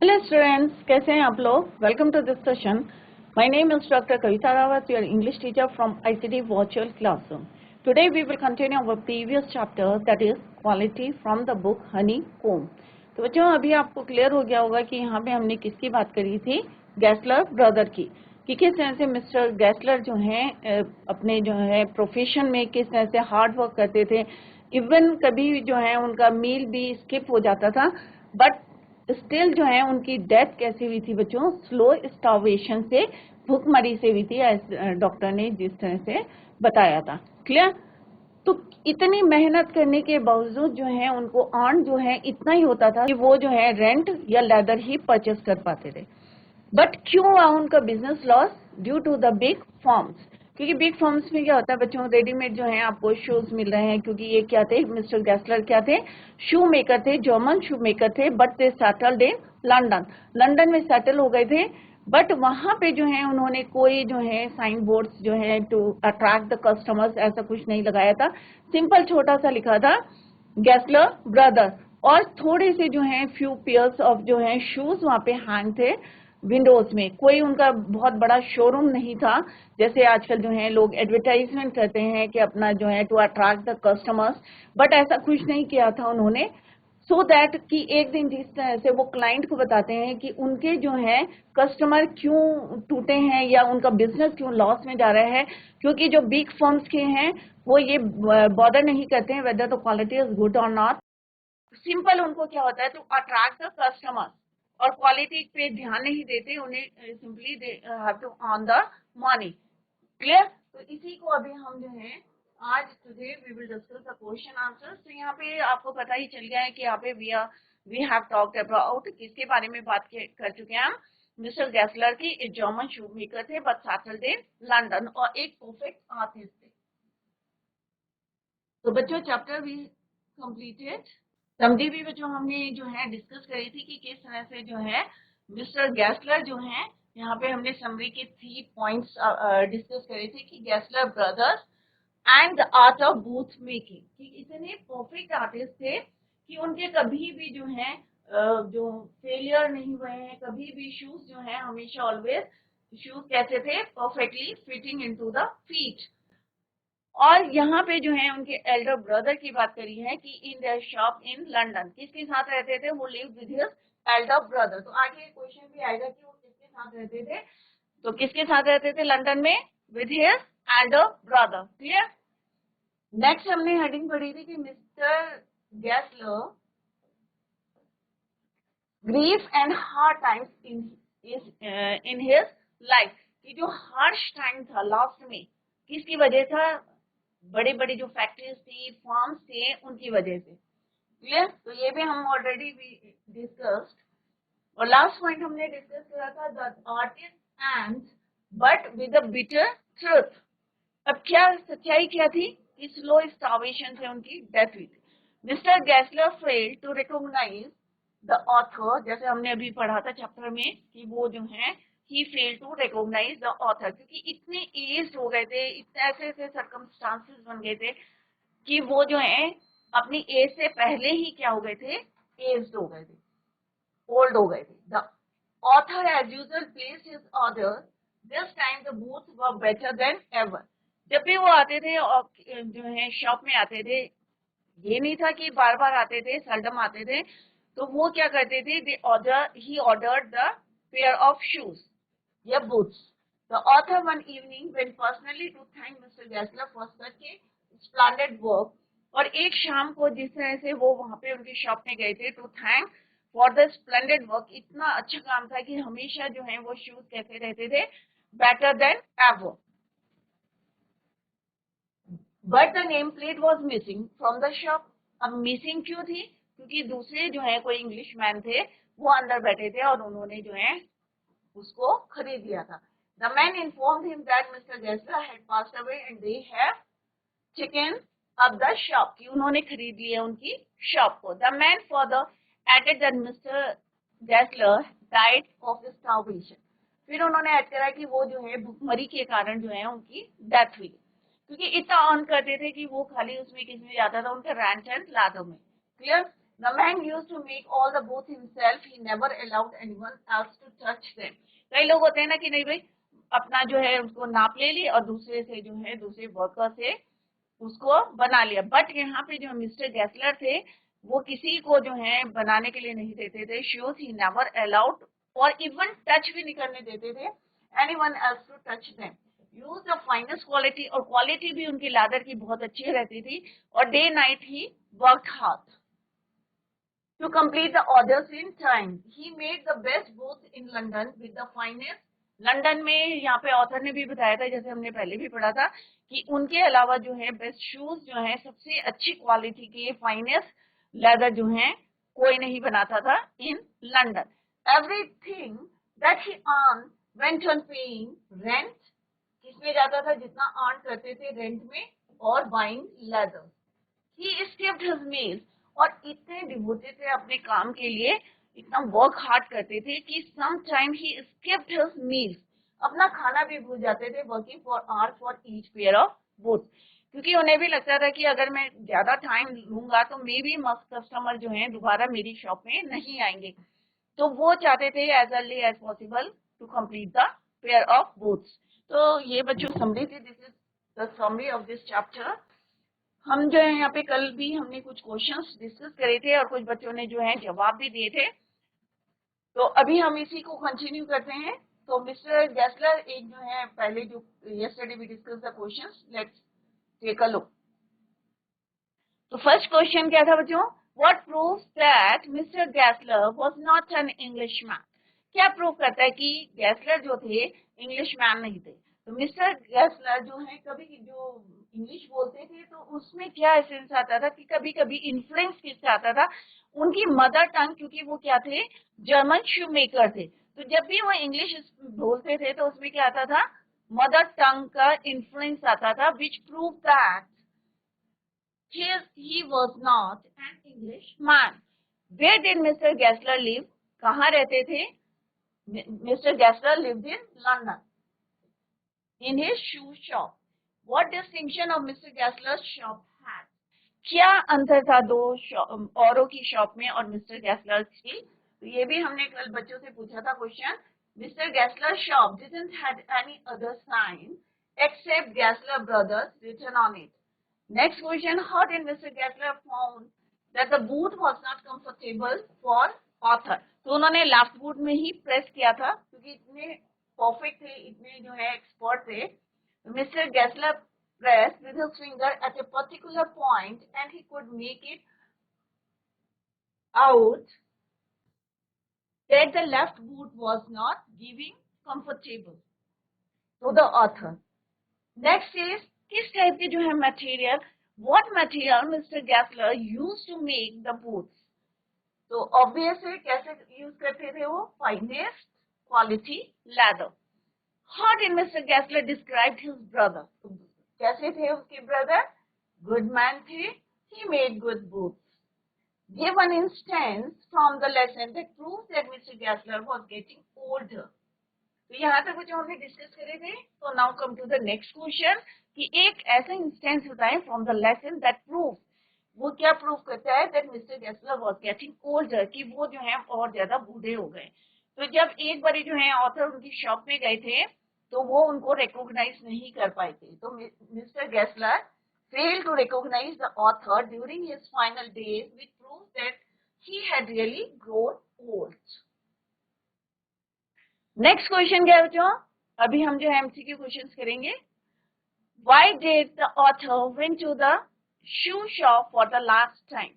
Hello students, कैसे हैं आप लोग। Welcome to this session. My name is doctor Kavita Rawat, your English teacher from ICT virtual classroom. Today we will continue our previous chapter, that is quality from the book honeycomb. तो बच्चों, अभी आपको clear हो गया होगा कि यहाँ पे हमने किसकी बात करी थी, गैसलर ब्रदर की, कि किस तरह से मिस्टर गैसलर जो हैं अपने जो है प्रोफेशन में किस तरह से हार्ड वर्क करते थे। इवन कभी जो है उनका मील भी स्किप हो जाता था, बट स्टिल जो है उनकी डेथ कैसी हुई थी बच्चों, स्लो स्टार्वेशन से, भूखमरी से हुई थी, डॉक्टर ने जिस तरह से बताया था। क्लियर। तो इतनी मेहनत करने के बावजूद जो है उनको अर्न जो है इतना ही होता था कि वो जो है रेंट या लेदर ही परचेस कर पाते थे। बट क्यों हुआ उनका business loss? Due to the big firms. क्योंकि बिग फर्म्स में क्या होता है बच्चों, रेडीमेड जो है आपको शूज मिल रहे हैं। क्योंकि ये क्या थे, मिस्टर गैसलर क्या थे, शू मेकर थे, जर्मन शू मेकर थे, but they settled in London. London में सेटल हो गए थे, बट वहां पे जो है उन्होंने कोई जो है साइन बोर्ड्स जो है टू अट्रैक्ट द कस्टमर्स ऐसा कुछ नहीं लगाया था। सिंपल छोटा सा लिखा था गैसलर ब्रदर, और थोड़े से जो है फ्यू पेयर्स ऑफ जो है शूज वहां पे हैंग थे विंडोज में। कोई उनका बहुत बड़ा शोरूम नहीं था, जैसे आजकल जो है लोग एडवर्टाइजमेंट करते हैं कि अपना जो है to attract the customers, but ऐसा कुछ नहीं किया था उन्होंने। सो दैट कि एक दिन जिस तरह से वो क्लाइंट को बताते हैं कि उनके जो है कस्टमर क्यों टूटे हैं या उनका बिजनेस क्यों लॉस में जा रहा है, क्योंकि जो बिग फर्म्स के हैं वो ये बॉदर नहीं करते हैं whether the quality is good और नॉट। सिंपल उनको क्या होता है टू अट्रैक्ट द कस्टमर, और क्वालिटी पे ध्यान नहीं देते, उन्हें simply they have to earn the money. Clear. तो इसी को अभी हम जो है आज today we will discuss the question answers. तो यहाँ पे आपको पता ही चल गया है कि यहाँ पे वी हैव टॉक्ड अबाउट किसके बारे में बात कर चुके हैं हम, मिस्टर गैसलर की। एक जर्मन शू मेकर थे बट सेटल्ड इन लंदन, और एक परफेक्ट आर्टिस्ट थे। तो बच्चों, चैप्टर वी कंप्लीटेड। समझी भी बच्चों, हमने जो है डिस्कस करी थी कि किस तरह से जो है मिस्टर गैसलर जो है, यहाँ पे हमने समरी के 3 पॉइंट्स डिस्कस करे थे कि Gessler brothers and the art of boot making, कि इतने परफेक्ट आर्टिस्ट थे कि उनके कभी भी जो है जो फेलियर नहीं हुए हैं, कभी भी शूज जो है हमेशा ऑलवेज शूज कैसे थे, perfectly fitting into the feet. और यहाँ पे जो है उनके एल्डर ब्रदर की बात करी है कि in their shop in London, किसके साथ रहते थे, वो live with his elder brother. तो आगे क्वेश्चन भी आएगा कि वो किसके साथ रहते थे, तो किसके साथ रहते थे लंदन में, with his elder brother. Clear. Next हमने हेडिंग पढ़ी थी कि mister Gessler grief and hard times in his life, कि जो हार्श टाइम था लास्ट में किसकी वजह था, बड़ी बड़ी जो फैक्ट्रीज थी, फार्म्स थे, उनकी वजह से। क्लियर। तो ये भी हम ऑलरेडी डिस्कस्ड। और लास्ट पॉइंट हमने डिस्कस करा था the artist and but with a bitter truth. अब क्या सच्चाई क्या थी कि स्लो स्टार्वेशन से उनकी डेथ हुई थी। Mister Gessler failed to recognise the author, जैसे हमने अभी पढ़ा था चैप्टर में कि वो जो है ही fail to recognise the author, क्योंकि इतने एज हो गए थे, इतने ऐसे ऐसे सर्कमस्टांसेस बन गए थे कि वो जो है अपनी एज से पहले ही क्या हो गए थे, एज्ड हो गए थे, ओल्ड हो गए थे। The author as usual placed his order, this time the boots were better than ever. जब भी वो आते थे और जो है शॉप में आते थे, ये नहीं था कि बार बार आते थे, सेल्डम आते थे, तो वो क्या करते थे, he ordered the pair of shoes या boots. The author one evening went personally to thank Mr. Gessler for such a splendid work. और एक शाम को जिस तरह से वो वहां पे उनकी शॉप में गए थे to thank for the splendid work, इतना अच्छा काम था कि हमेशा जो है वो शूज कैसे रहते थे, better than ever. But the name plate was missing from the shop. अब मिसिंग क्यों थी, क्योंकि दूसरे जो है कोई इंग्लिश मैन थे, वो अंदर बैठे थे और उन्होंने जो है उसको खरीद लिया था। The man informed him that Mr. Gessler had passed away and they have taken up the shop, कि उन्होंने खरीद लिया उनकी शॉप को। The man further added that Mr. Gessler died of starvation. फिर उन्होंने ऐड करा कि वो जो है भूखमरी के कारण जो है उनकी डेथ हुई, क्योंकि इतना अर्न करते थे कि वो खाली उसमें किसमें जाता था, उनके रेंट एंड लादों में। Clear. The man used to make all the boots himself. He never allowed anyone else to touch them. कई लोग होते हैं ना कि नहीं भाई अपना जो है उसको नाप ले ली और दूसरे से जो है दूसरे वर्कर से उसको बना लिया. बट यहाँ पे जो मिस्टर गैसलर थे वो किसी को जो है बनाने के लिए नहीं देते थे. शूज ही नेवर अलाउड और इवन टच भी नहीं करने देते थे anyone else to touch them. Use the finest quality और क्वालिटी भी उनकी लादर की बहुत अच्छी रहती थी और day night he worked hard to complete the orders in time. He made the best boots in London with the finest. London में यहाँ पे ऑथर ने भी बताया था जैसे हमने पहले भी पढ़ा था कि उनके अलावा जो है बेस्ट शूज जो है सबसे अच्छी क्वालिटी के फाइनेस्ट लेदर जो है कोई नहीं बनाता था in London. Everything that he earn went on paying rent. किसमें जाता था जितना अर्न करते थे रेंट में और बाइंग लेदर. ही स्किप्ड हिज मील्स और इतने डिवोटेड थे अपने काम के लिए इतना वर्क हार्ड करते थे कि सम टाइम ही स्किप्ड हिज मील्स. अपना खाना भी भूल जाते थे working for hour for each pair of boots. क्योंकि उन्हें भी लगता था कि अगर मैं ज्यादा टाइम लूंगा तो मे बी मस्त कस्टमर जो है दोबारा मेरी शॉप में नहीं आएंगे. तो वो चाहते थे as early as possible to complete the pair of boots. तो ये बच्चों समरी थी. This is the summary of this chapter. हम जो है यहाँ पे कल भी हमने कुछ क्वेश्चंस डिस्कस करे थे और कुछ बच्चों ने जो है जवाब भी दिए थे. तो अभी हम इसी को कंटिन्यू करते हैं. तो मिस्टर गैसलर एक जो है पहले जो yesterday we discuss the questions. Let's take a look. तो फर्स्ट क्वेश्चन क्या था बच्चों? What proves that mister Gessler was not an Englishman. क्या प्रूव करता है कि गैसलर जो थे इंग्लिशमैन नहीं थे. तो मिस्टर गैसलर जो है कभी जो इंग्लिश बोलते थे तो उसमें क्या एसेंस आता था कि कभी कभी इन्फ्लुएंस किससे आता था उनकी मदर टंग. क्योंकि वो क्या थे जर्मन शू मेकर थे. तो जब भी वो इंग्लिश बोलते थे तो उसमें क्या आता था मदर टंग का इन्फ्लुएंस आता था विच prove that he was not an Englishman. Where did Mr. Gessler live? कहाँ रहते थे? Mr. Gessler lived in London. In his shoe shop. What distinction of Mr. Gessler's shop had? क्या अंतर था दो औरों की शॉप में और मिस्टर गैसलर की? तो ये भी हमने कल बच्चों से पूछा था question. Mister Gessler shop didn't had any other sign except Gessler Brothers written on it. Next question, how did Mr. Gessler found that the boot was not comfortable for author? तो उन्होंने लेफ्ट बूट में ही press किया था क्योंकि इतने perfect थे इतने जो है एक्सपर्ट थे. Mister Gessler pressed with his finger at a particular point and he could make it out that the left boot was not giving comfortable to the author. Next is किस type के जो है material what material Mr. Gessler used to make the boots. तो obvious है कैसे use करते थे वो finest quality leather. How did Mr. Gessler describe his brother? कैसे थे उसके ब्रदर? गुड मैन थे. He made good boots. Give an instance from the lesson that proves that Mr. Gessler was getting older. तो यहाँ तक जो हमने discuss करे थे. तो now come to the next question कि एक ऐसा इंस्टेंस बताएं from the lesson that prove. वो क्या प्रूव करता है that mister Gessler was getting older कि वो जो है और ज्यादा बूढ़े हो गए. तो जब एक बारी जो है ऑथर उनकी शॉप में गए थे तो वो उनको रिकॉग्नाइज नहीं कर पाए थे. तो mister गैसलर failed to recognize the author during his final days, which proves that he had really grown old. Next question क्या है बच्चों? अभी हम जो है एमसीक्यू क्वेश्चंस करेंगे. Why did the author went to the shoe shop for the last time?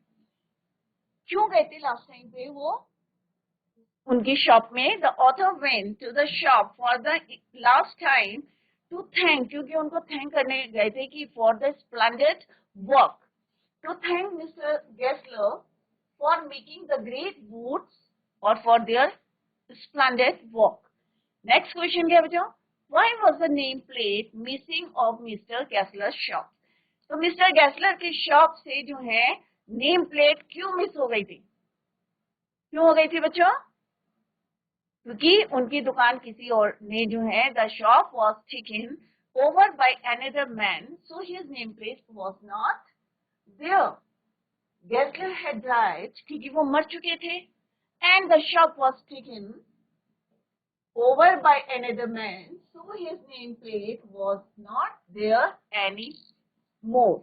क्यों गए थे लास्ट टाइम पे वो उनकी शॉप में? The author went to the shop for the last time to thank, क्योंकि उनको थैंक करने गए थे कि for the splendid work. To thank Mr. Gessler for making the great boots or for their splendid work. Next question क्या बच्चों? Why was the name plate missing of Mr. Gessler's shop? तो mister Gessler की shop से जो है name plate क्यों miss हो गई थी? क्यों हो गई थी बच्चों? क्योंकि उनकी दुकान किसी और ने जो है the shop was taken over by another man, so his name plate was not there. Gessler had died क्योंकि वो मर चुके थे, and the shop was taken over by another man, so his nameplate was not there anymore.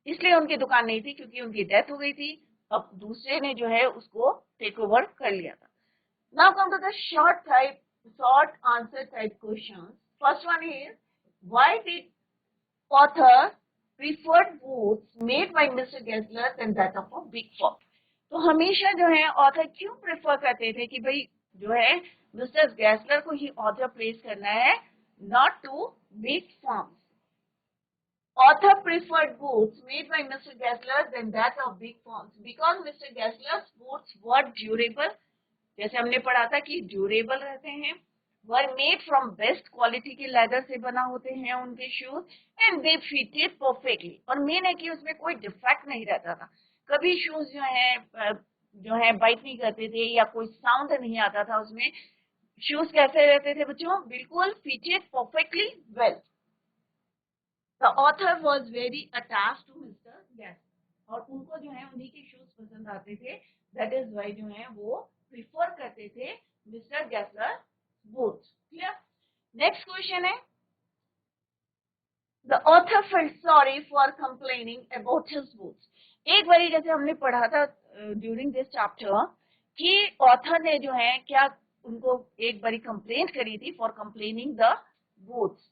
इसलिए उनकी दुकान नहीं थी क्योंकि उनकी डेथ हो गई थी, अब दूसरे ने जो है उसको टेक ओवर कर लिया था. Now come to the short answer type questions. First one is, why did author preferred boots made by Mr. Gessler than that of a big firm? तो हमेशा जो है ऑथर क्यों प्रेफर करते थे कि भाई जो है मिस्टर गैसलर को ही ऑथर प्लेस करना है, not to big firms. Author preferred boots made by Mr. Gessler than that of big firms because Mr. Gessler's boots were durable. जैसे हमने पढ़ा था कि ड्यूरेबल रहते हैं, वर मेड फ्रॉम बेस्ट क्वालिटी के लेदर से बना होते हैं उनके shoes, and they fitted perfectly. और मेन है कि उसमें कोई डिफेक्ट नहीं रहता था, कभी शूज जो है बाइट नहीं करते थे या कोई साउंड नहीं आता था उसमें. शूज कैसे रहते थे बच्चों? बिल्कुल fitted perfectly well. The author was very attached to mister Gessler, और उनको जो है उन्हीं के शूज पसंद आते थे, दैट इज वाई जो है वो प्रिफर करते थे mister Gessler boots. Clear? Next question है, the author felt sorry for complaining about his boots. एक बारी जैसे हमने पढ़ा था ड्यूरिंग दिस चैप्टर कि ऑथर ने जो है क्या उनको एक बारी कंप्लेंट करी थी for complaining the boots.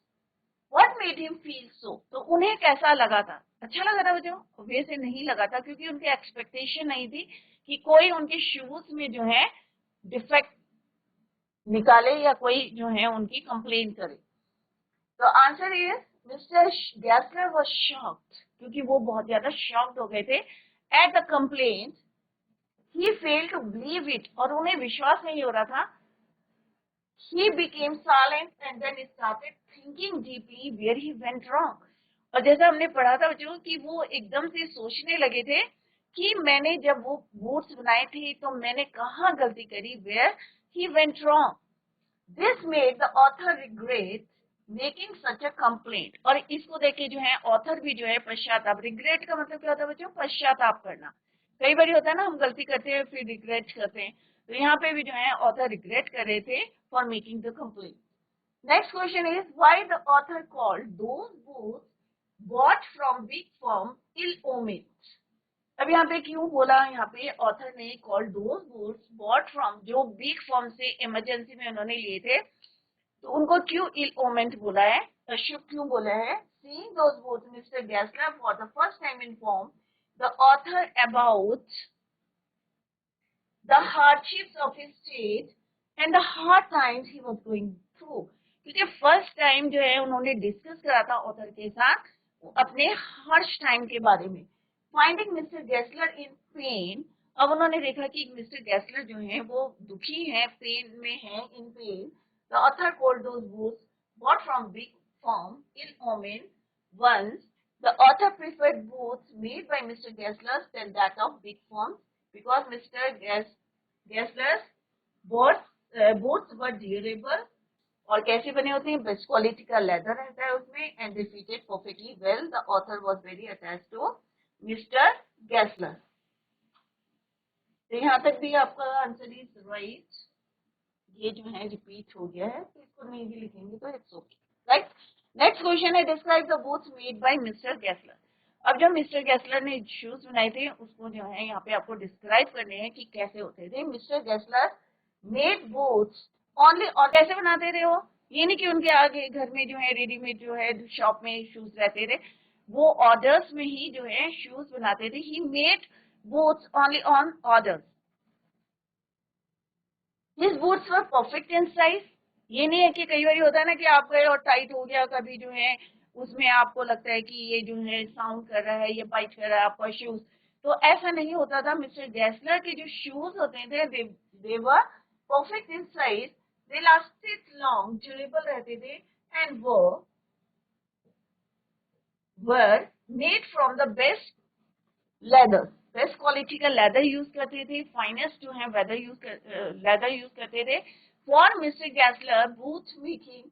What made him feel so? तो उन्हें कैसा लगा था? अच्छा लगा था बच्चों? वैसे नहीं लगा था क्योंकि उनकी एक्सपेक्टेशन नहीं थी कि कोई उनके शूज में जो है डिफेक्ट निकाले या कोई जो है उनकी कंप्लेन करे. तो answer is mister Gessler was shocked, क्योंकि वो बहुत ज्यादा शॉक्ड हो गए थे at the complaint. He failed to believe it, और उन्हें विश्वास नहीं हो रहा था. He became silent and then started thinking deeply where he went wrong. और जैसा हमने पढ़ा था बच्चों कि वो एकदम से सोचने लगे थे कि मैंने जब वो बूट्स बनाए थे तो मैंने कहाँ गलती करी, where he went wrong. This made the author regret making such a complaint. और इसको देख के जो है ऑथर भी जो है पश्चाताप, रिग्रेट का मतलब क्या होता है बच्चों? पश्चाताप करना. कई बार होता है ना, हम गलती करते हैं फिर रिग्रेट करते हैं, तो यहाँ पे भी जो है ऑथर रिग्रेट कर रहे थे for making the complaint. Next question is, why the author called those boots bought from big firm ill omened. अब यहाँ पे क्यों बोला, यहाँ पे ऑथर ने called those boots bought from, जो बिग फर्म से इमरजेंसी में उन्होंने लिए थे, तो उनको क्यों इल ओमेंट बोला है, अशुभ क्यों बोला है? Seeing those boots mister Gessler for the first time inform the author about the hardships of his state and the hard times he was going through. क्योंकि फर्स्ट टाइम जो है उन्होंने डिस्कस करा था ऑथर के साथ अपने हार्श टाइम के बारे में. फाइंडिंग मिस्टर गैसलर इन पेन, अब उन्होंने देखा कि मिस्टर गैसलर जो है वो दुखी है, पेन में है, in pain. The author called those boots bought from big firm ill omen ones. The author preferred boots made by mister Gessler than that of big firms because Mr. Gessler's boots were durable, और कैसे बने होते हैं? Best quality का leather रहता है उसमें, and they fitted perfectly well. The author was very attached to mister Gessler. तो यहाँ तक भी आपका आंसर इज राइट. ये जो है रिपीट हो गया है तो इसको नहीं भी लिखेंगे तो it's okay, right. Next question है, describe the boots made by mister Gessler. अब जो मिस्टर गैसलर ने शूज बनाए थे उसको जो है यहाँ पे आपको डिस्क्राइब करने हैं कि कैसे होते थे. मिस्टर गैसलर मेड बूट्स ओनली, और कैसे बनाते थे वो? ये नहीं कि उनके आगे घर में जो है रेडीमेड जो है शॉप में शूज रहते थे, वो ऑर्डर्स में ही जो है शूज बनाते थे. He made boots only on orders. His boots were perfect in size. ये नहीं है कि कई बार होता है ना कि आप गए और टाइट हो गया, कभी जो है उसमें आपको लगता है कि ये जो है साउंड कर रहा है, ये बाइट कर रहा है आपका शूज, तो ऐसा नहीं होता था. मिस्टर गैसलर के जो शूज होते थे they were perfect in size, they lasted long, durable रहते थे, and were made from the best leather. Best quality का लेदर यूज करते थे, फाइनेस्ट जो है लेदर यूज करते थे. For mister Gessler boot making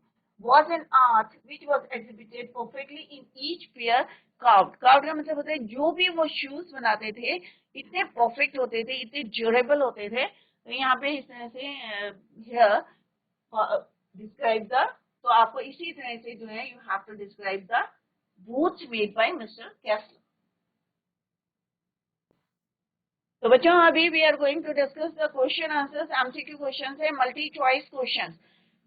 was an art which was exhibited perfectly in each pair carved. Carved का मतलब होता है जो भी वो शूज बनाते थे इतने परफेक्ट होते थे, इतने ड्यूरेबल होते थे। तो यहाँ पे इस तरह से डिस्क्राइब द, तो आपको इसी तरह से जो है you have to describe the boots made by mister Gessler. तो बच्चों अभी we are going to discuss the question answers, MCQ question है, मल्टी चॉइस क्वेश्चन।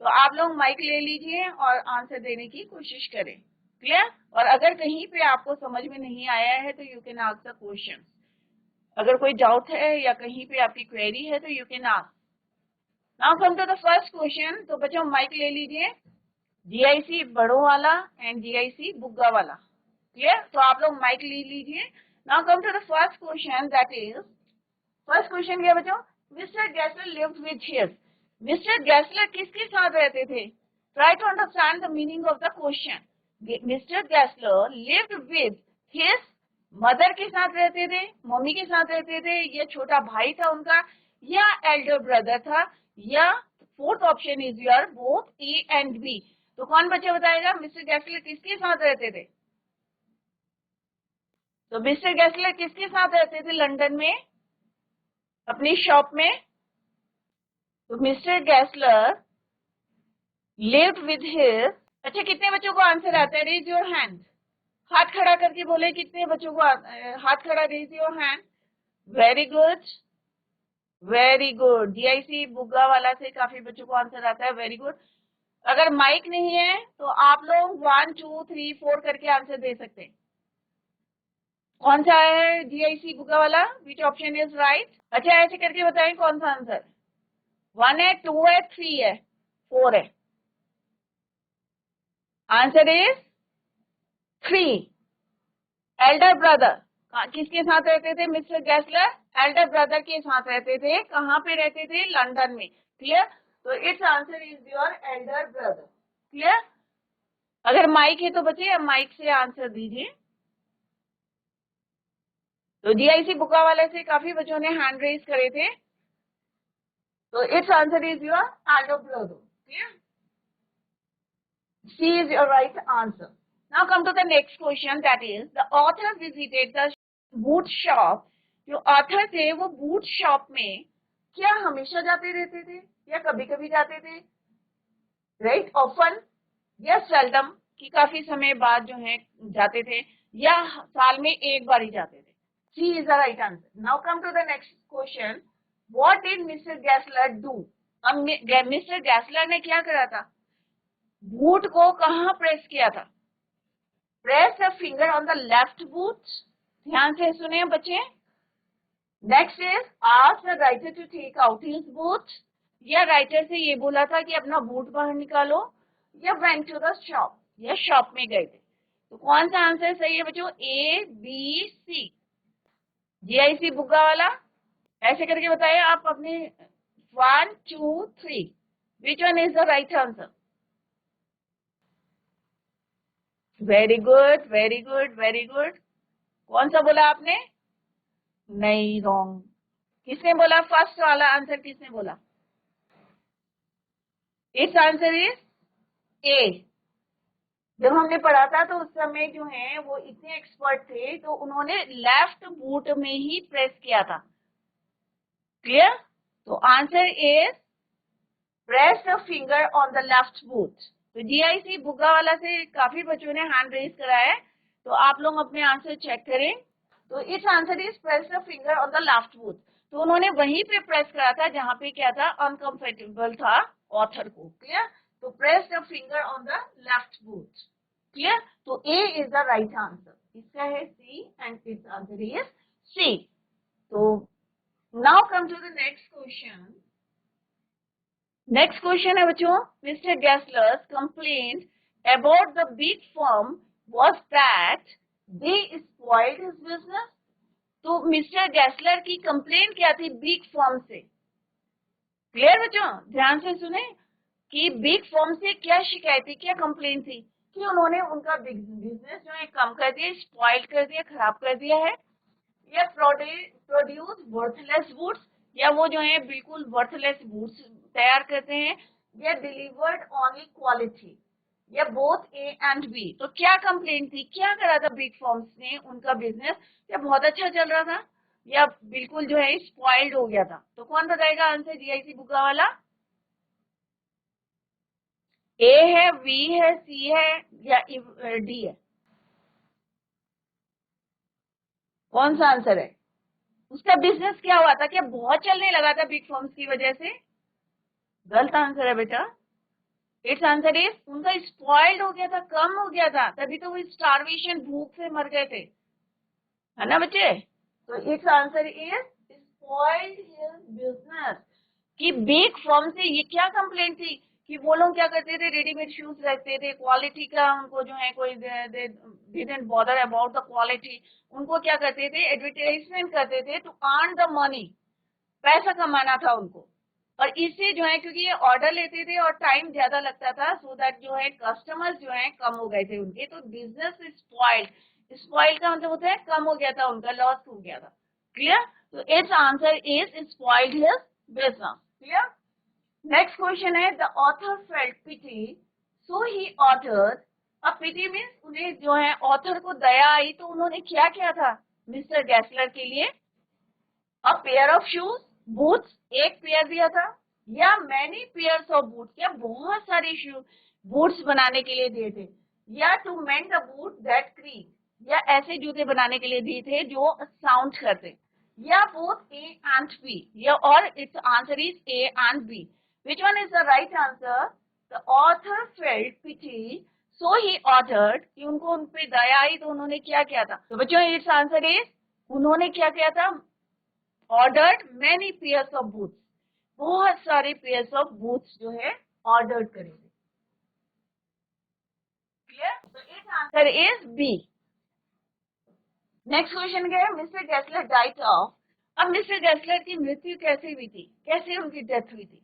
तो आप लोग माइक ले लीजिए और आंसर देने की कोशिश करें। क्लियर? और अगर कहीं पे आपको समझ में नहीं आया है तो you can ask the question. अगर कोई डाउट है या कहीं पे आपकी क्वेरी है तो you can ask. Now come to the first question. तो बच्चों माइक ले लीजिए, जीआईसी बड़ों वाला एंड जीआईसी बुग्गा वाला। क्लियर? तो आप लोग माइक ले लीजिए। Now come to the first question, that is first question क्या बच्चों? Mister Gessler lived with his. Mister Gessler किसके साथ रहते थे? Try to understand the meaning of the question. Mister Gessler lived with his mother के साथ रहते थे, मम्मी के साथ रहते थे, या छोटा भाई था उनका, या एल्डर ब्रदर था, या fourth option is your both A and B. तो कौन बच्चा बताएगा मिस्टर गैसलर किसके साथ रहते थे? तो मिस्टर गैसलर किसके साथ रहते थे लंदन में अपनी शॉप में? तो mister Gessler lived with his. अच्छा, कितने बच्चों को आंसर आता है? Raise your hand. हाथ खड़ा करके बोले कितने बच्चों को हाथ खड़ा, raise your hand. Very good, very good. GIC Bugga वाला से काफी बच्चों को आंसर आता है, वेरी गुड। अगर माइक नहीं है तो आप लोग 1 2 3 4 करके आंसर दे सकते हैं। कौन सा है जीआईसी बुग्गा वाला? Which option is right? अच्छा, ऐसे करके बताएं कौन सा आंसर। 1 है, 2 है, 3 है, 4 है। Answer is 3। एल्डर ब्रदर किसके साथ रहते थे मिस्टर गैसलर? एल्डर ब्रदर के साथ रहते थे। कहाँ पे रहते थे? लंदन में। क्लियर? तो it's answer is your Elder brother. Clear? अगर माइक है तो बच्चे माइक से आंसर दीजिए। तो जीआईसी बुका वाले से काफी बच्चों ने हैंड रेज करे थे। तो it's answer is your Elder brother. Clear? C is your right answer. Now come to the next question, that is the author visited the boot shop. जो ऑथर थे वो बूट शॉप में क्या हमेशा जाते रहते थे या कभी कभी जाते थे? राइट, ऑफन या सेल्डम, कि काफी समय बाद जो है जाते थे, या साल में एक बार ही जाते थे? C is the right answer. Now come to the next question, what did mister Gessler do? अब मिस्टर गैसलर ने क्या करा था? बूट को कहां प्रेस किया था? Press a finger on the left boot. ध्यान से सुने बच्चे। Next is ask the writer to take out his boot, या राइटर से ये बोला था कि अपना बूट बाहर निकालो, या वेंट टू द शॉप, या शॉप में गए थे? तो कौन सा आंसर सही है बच्चों? A B C. GIC Bugga वाला ऐसे करके बताइए आप अपने 1 2 3 विच one is the right answer? Very good, very good, very good. कौन सा बोला आपने? नहीं, रॉन्ग। किसने बोला फर्स्ट वाला आंसर? किसने बोला? इट्स आंसर इज ए। जब हमने पढ़ा था तो उस समय जो है वो इतने एक्सपर्ट थे तो उन्होंने लेफ्ट बूट में ही प्रेस किया था। क्लियर? तो answer is press the finger on the left boot. तो जीआईसी बुग्गा वाला से काफी बच्चों ने हैंड रेज करा है, तो आप लोग अपने आंसर चेक करें। तो it's answer is press the finger on the left boot. तो उन्होंने वहीं पे प्रेस करा था जहां पे क्या था? अनकंफर्टेबल था ऑथर को। क्लियर? तो press the finger on the left boot. Clear? तो A is the right answer. इसका है C and its answer is C. तो now come to the next question. Next question है बच्चों, mister Gessler's complaint about the big firm was that they spoiled his business. तो mister Gessler की complaint क्या थी big firm से? Clear बच्चों? ध्यान से सुने कि बिग फर्म से क्या शिकायत थी, क्या कंप्लेंट थी? कि उन्होंने उनका बिजनेस जो है कम कर दिया, स्पॉइल कर दिया, खराब कर दिया है, या प्रोड्यूस वर्थलेस गुड्स, या वो जो है बिल्कुल वर्थलेस गुड्स तैयार करते हैं, या डिलीवर्ड ओनली क्वालिटी, या बोथ ए एंड बी। तो क्या कंप्लेंट थी, क्या करा था बिग फर्म्स ने? उनका बिजनेस क्या बहुत अच्छा चल रहा था, या बिल्कुल जो है स्पॉइल्ड हो गया था? तो कौन बताएगा आंसर जीआईसी बुका वाला? ए है, बी है, सी है या डी है? कौन सा आंसर है? उसका बिजनेस क्या हुआ था? क्या बहुत चलने लगा था बिग फर्म्स की वजह से? गलत आंसर है बेटा। इट्स आंसर इज उनका स्पॉइल्ड हो गया था, कम हो गया था, तभी तो वो स्टारवेशन भूख से मर गए थे, है ना बच्चे? तो it's answer is spoiled his business. कि बिग फर्म से ये क्या कंप्लेंट थी कि वो लोग क्या करते थे, रेडीमेड शूज रखते थे, क्वालिटी का उनको जो है कोई didn't bother about the quality. उनको क्या करते थे, एडवर्टाइजमेंट करते थे टू अर्न द मनी, पैसा कमाना था उनको। और इससे जो है क्योंकि ये ऑर्डर लेते थे और टाइम ज्यादा लगता था, सो दैट जो है कस्टमर्स जो है कम हो गए थे उनके, तो बिजनेस स्पॉइल्ड। स्पॉइल्ड का मतलब होता है कम हो गया था उनका, लॉस हो गया था। क्लियर? तो it's answer is spoiled his business. Clear? Next question है, the author felt pity so he ordered. अब पिटी मीन्स उन्हें जो है ऑथर को दया आई तो उन्होंने क्या किया था मिस्टर गैसलर के लिए? A pair of shoes, boots, एक पेयर दिया था, या मैनी पेयर्स ऑफ बूट, क्या बहुत सारे शू बूट्स बनाने के लिए दिए थे, या to mend the boot that creak, या ऐसे जूते बनाने के लिए दिए थे जो साउंड करते, या बोथ ए एंड बी, या और it's answer is A and B. Which one is the right answer? The author felt pity so he ordered, कि उनको उन पे दया आई तो उन्होंने क्या किया था? तो बच्चों इट्स आंसर इज उन्होंने क्या किया था? Ordered many pairs of boots, बहुत सारे पेयर्स ऑफ बूट्स जो है ऑर्डर्ड करेंगे। क्लियर? तो it's answer is B. Next question क्या है, मिस्टर गैसलर डाइट ऑफ। अब मिस्टर गैसलर की मृत्यु कैसे हुई थी, कैसे उनकी डेथ हुई थी?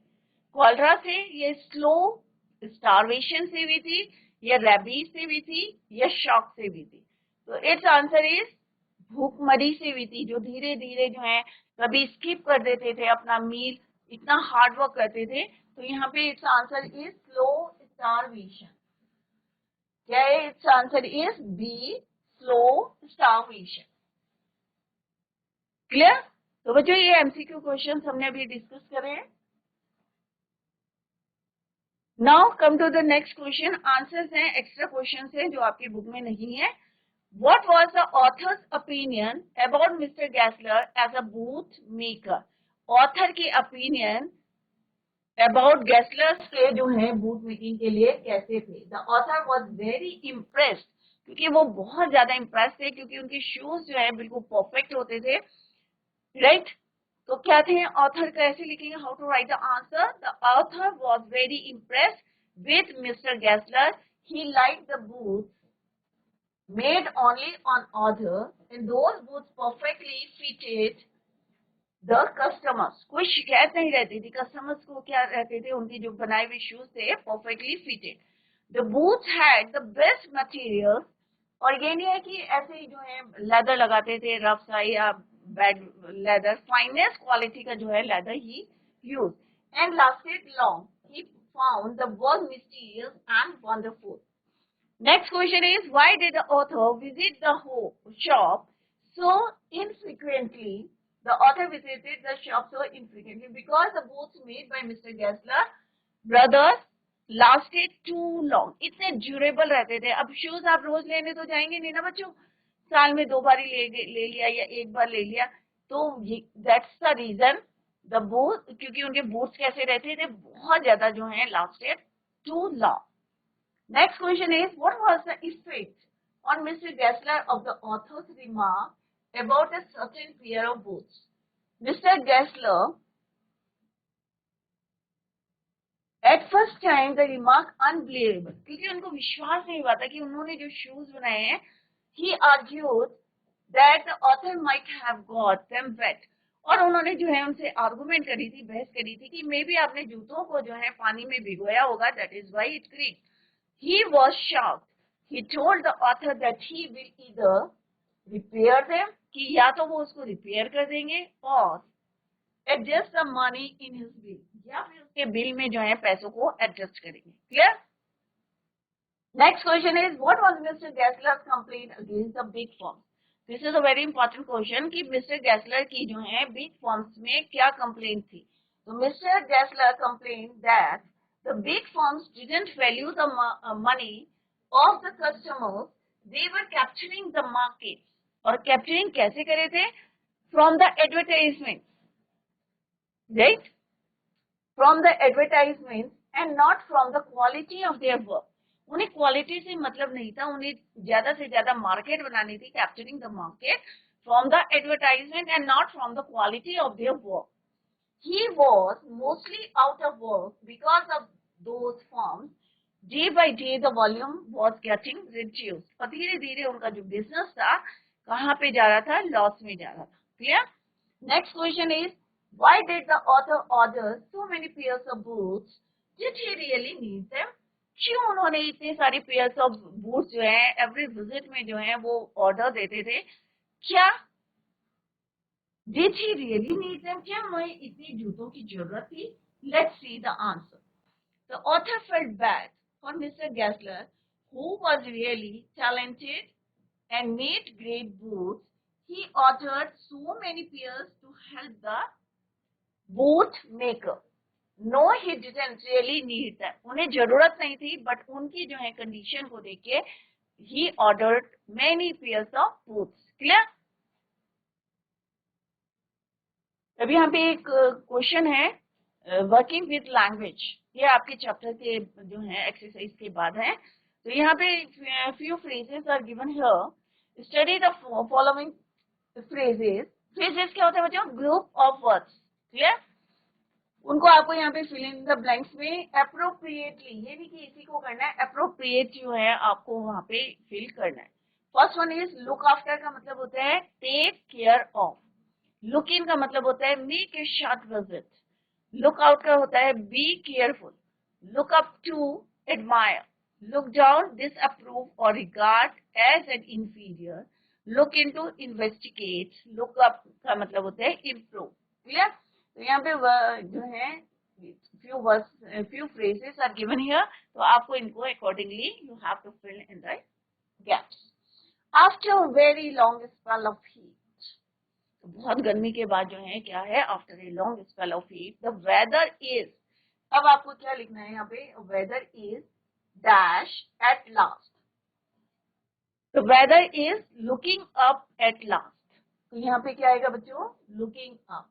कॉलरा से, या स्लो स्टारवेशन से हुई थी, या रेबीज से हुई थी, या शॉक से हुई थी? तो इट्स आंसर इज भूखमरी से हुई थी, जो धीरे धीरे जो है कभी स्किप कर देते थे अपना मील, इतना हार्ड वर्क करते थे। तो यहाँ पे it's answer is slow starvation. क्या है? It's answer is B, slow starvation. Clear? तो बच्चों ये एमसीक्यू क्वेश्चन हमने अभी डिस्कस करे हैं। Now come to the next question, answers हैं एक्स्ट्रा क्वेश्चन है जो आपकी बुक में नहीं है। What was the author's opinion about Mr. Gessler as a boot maker? Author की opinion about Gessler के जो है बूट मेकिंग के लिए कैसे थे? The author was very impressed, क्योंकि वो बहुत ज्यादा इम्प्रेस थे, क्योंकि उनके शूज जो है बिल्कुल परफेक्ट होते थे, राइट? तो क्या थे? ऑथर कैसे लिखेंगे? How to write the answer? The author was very impressed with mister Gessler, he like the boot made only on order, and those boots perfectly fitted the customers. कोई शिकायत नहीं रहती थी, कस्टमर्स को क्या रहते थे, उनकी जो बनाए हुए शूज थे perfectly fitted. The boots had the best materials, और ये नहीं है कि ऐसे ही जो है लेदर लगाते थे, रफ सा या बैड लेदर, फाइनेस्ट क्वालिटी का जो है leather he use, and lasted long, he found the work mysterious and wonderful. Next question is, why did the author visit the shop so infrequently? The author visited the shop so infrequently because the boots made by Mr. Gessler brothers lasted too long. इतने durable रहते थे। अब shoes आप रोज लेने तो जाएंगे नहीं ना बच्चों, साल में 2 बार ही ले लिया या 1 बार ले लिया, तो that's the reason the boot, क्योंकि उनके बूट्स कैसे रहते थे, बहुत ज्यादा जो है lasted too long. Next question is, what was the effect on Mr. Gessler of the author's remark about a certain pair of boots? Mr. Gessler, at first time the remark unbelievable, क्योंकि उनको विश्वास नहीं हुआ था कि उन्होंने जो shoes बनाए हैं, he argued that the author might have got them wet. और उन्होंने जो है उनसे आर्गुमेंट करी थी, बहस करी थी कि मे बी आपने जूतों को जो है पानी में भिगोया होगा, that is why it creaked. He was shocked. He told the author that he will either repair them, कि या तो वो उसको रिपेयर कर देंगे, और adjust the money in his bill, या फिर उसके बिल में जो है पैसों को एडजस्ट करेंगे. Clear? Next question is, what was Mr. Gessler's complaint against the big firm? This is a very important question कि मिस्टर गैसलर की जो है बिग फर्म्स में क्या कंप्लेंट थी. तो mister Gessler complain that the big firms didn't value the money of the customers, they were capturing the market. और capturing कैसे करे थे? From the advertisement, right, from the advertisement and not from the quality of their work. उन्हें quality से मतलब नहीं था, उन्हें ज्यादा से ज्यादा मार्केट बनानी थी, capturing the market from the advertisement and not from the quality of their work. He was mostly out of work because of those firms. Day by day the volume was getting reduced. और धीरे धीरे उनका जो business था कहाँ पे जा रहा था? लॉस में जा रहा था. Clear? Next question is why did the author order so many pairs of boots? Did he really need them? क्यों उन्होंने इतने सारे पेयर्स ऑफ बूट्स जो है एवरी विजिट में जो है वो ऑर्डर देते थे? क्या Did he really need them? क्या उन्हें इतनी जूतों की जरूरत थी? Let's see the answer. The author felt bad for Mr. Gessler, who was really talented and made great boots. He ordered so many pairs to help the boot maker. No, he didn't really need them. उन्हें जरूरत नहीं थी, but उनकी जो है condition को देख के he ordered many pairs of boots. Clear? अभी यहाँ पे एक क्वेश्चन है वर्किंग विद लैंग्वेज. ये आपके चैप्टर के जो है एक्सरसाइज के बाद है. तो यहाँ पे few phrases are given here. Study the following phrases. Phrases क्या होता है बच्चों? Group of words. क्लियर? उनको आपको यहाँ पे फिल इन द ब्लैंक्स में अप्रोप्रिएटली, ये नहीं कि इसी को करना है, अप्रोप्रिएट जो है आपको वहां पे फिल करना है. First one is look after का मतलब होता है take care of. Look in का मतलब होता है make a short visit. Look out का होता है be careful. Look up to admire. Look down disapprove और regard as an inferior. Look into investigate. Look up का मतलब होता है इम्प्रूव. क्लियर? तो यहाँ पे जो है few phrases are given here. तो आपको इनको accordingly you have to fill in the gaps. After a very long spell of heat, बहुत गर्मी के बाद जो है क्या है? After a long spell of heat, the weather is. अब आपको क्या लिखना है यहाँ पे? Weather is dash at last. The weather is looking up at last. तो यहाँ पे क्या आएगा बच्चों? Looking up.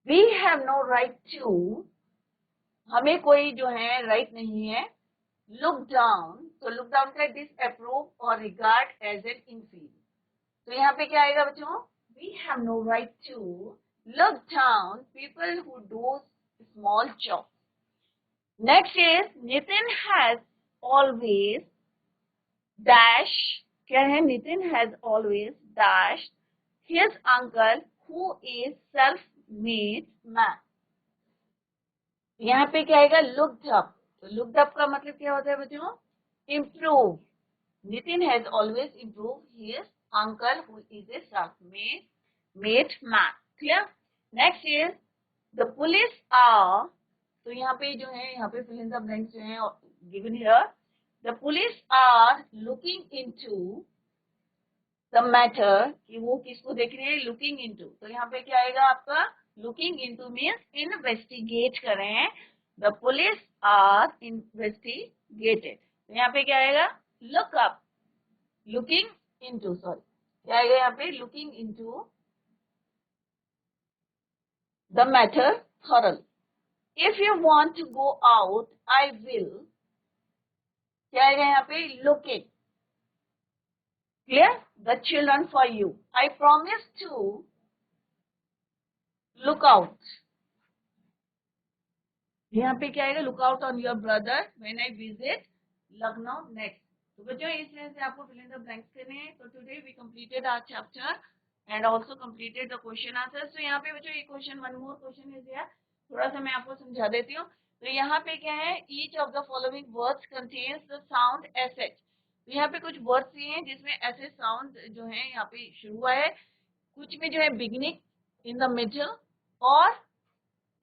We have no right to. हमें कोई जो है राइट नहीं है. Look down. तो look down का disapprove और regard as an inferior. तो यहाँ पे क्या आएगा बच्चों? We have no right to look down people who do small jobs. Next is Nitin has always dash. क्या है? Nitin has always dashed his uncle who is self-made man. यहाँ पे क्या आएगा? Looked up. तो looked up का मतलब क्या होता है बच्चों? Improve. Nitin has always improved his uncle who is a self-made man. Clear? Next is the police are. तो यहाँ पे जो है यहाँ पे fill in the blanks जो है given here. The police are looking into the matter. कि वो किसको देख रहे हैं? Looking into. तो यहाँ पे क्या आएगा आपका? Looking into means investigate कर रहे हैं. The police are investigated. तो यहाँ पे क्या आएगा? Look up. Looking into. Sorry. क्या आएगा यहाँ पे? Looking into the matter thoroughly. If you want to go out, I will. क्या आएगा यहाँ पे? Looking. Clear? The children for you. I promise to look out. यहाँ पे क्या आएगा? Look out on your brother when I visit Lucknow next. तो बच्चों इस तरह से आपको fill in the blanks करने हैं. तो today we completed our chapter and also completed the question answers. तो यहाँ पे बच्चों एक question, one more question is there. थोड़ा सा मैं आपको समझा देती हूँ. तो यहाँ पे क्या है? Each of the following words contains the sound sh. तो यहाँ पे कुछ वर्ड्स दिए हैं जिसमें ऐसे साउंड जो है यहाँ पे शुरू हुआ है. कुछ में जो है बिगिनिंग, इन द मिडल और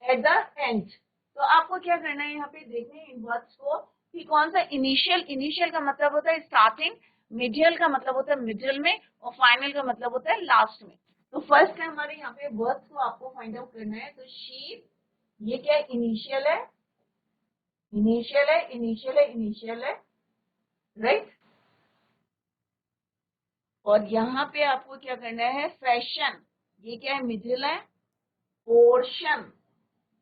एट द एंड. तो आपको क्या करना है? यहाँ पे देखना है इन वर्ड्स को कि कौन सा इनिशियल. इनिशियल का मतलब होता है स्टार्टिंग, मीडियल का मतलब होता है मिडिल में, और फाइनल का मतलब होता है लास्ट में। तो फर्स्ट है हमारे यहाँ पे वर्ड्स को आपको फाइंड आउट करना है। तो शीप, ये क्या है, इनिशियल है, इनिशियल है, इनिशियल है, इनिशियल है, राइट। और यहाँ पे आपको क्या करना है, फैशन, ये क्या है, मिडिल है, portion,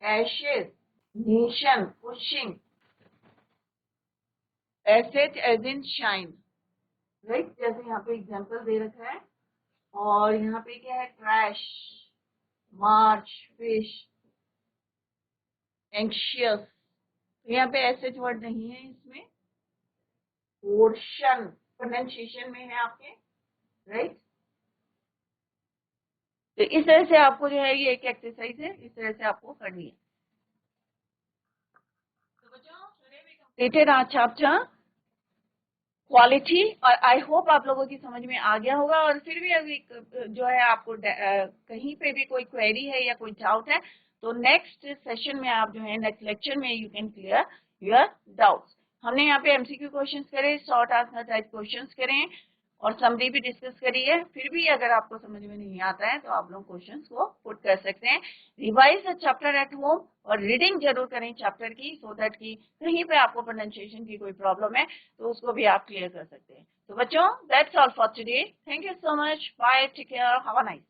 ashes, nation, pushing, asset age in shine, right, जैसे यहाँ पे एग्जांपल दे रखा है। और यहाँ पे क्या है, ट्रैश, मार्च, फिश, एंशियस, यहाँ पे एसेट वर्ड नहीं है इसमें। पोर्शन प्रोनाउंसिएशन में है आपके, राइट। तो इस तरह से आपको जो है ये एक एक्सरसाइज है, इस तरह से आपको करनी है। तो बच्चों, completed our chapter क्वालिटी, और आई होप आप लोगों की समझ में आ गया होगा। और फिर भी अभी जो है आपको कहीं पे भी कोई क्वेरी है या कोई डाउट है, तो नेक्स्ट सेशन में आप जो है, नेक्स्ट लेक्चर में you can clear your doubts. हमने यहाँ पे एमसीक्यू क्वेश्चंस करे, शॉर्ट आंसर टाइप क्वेश्चंस करे, और समरी भी डिस्कस करी है। फिर भी अगर आपको समझ में नहीं आता है तो आप लोग क्वेश्चंस को पुट कर सकते हैं। Revise the chapter at home, और रीडिंग जरूर करें चैप्टर की, सो दैट कि कहीं पे आपको प्रोनाउंसिएशन की कोई प्रॉब्लम है तो उसको भी आप क्लियर कर सकते हैं। तो बच्चों, that's all for today. Thank you so much, bye, take care, have a nice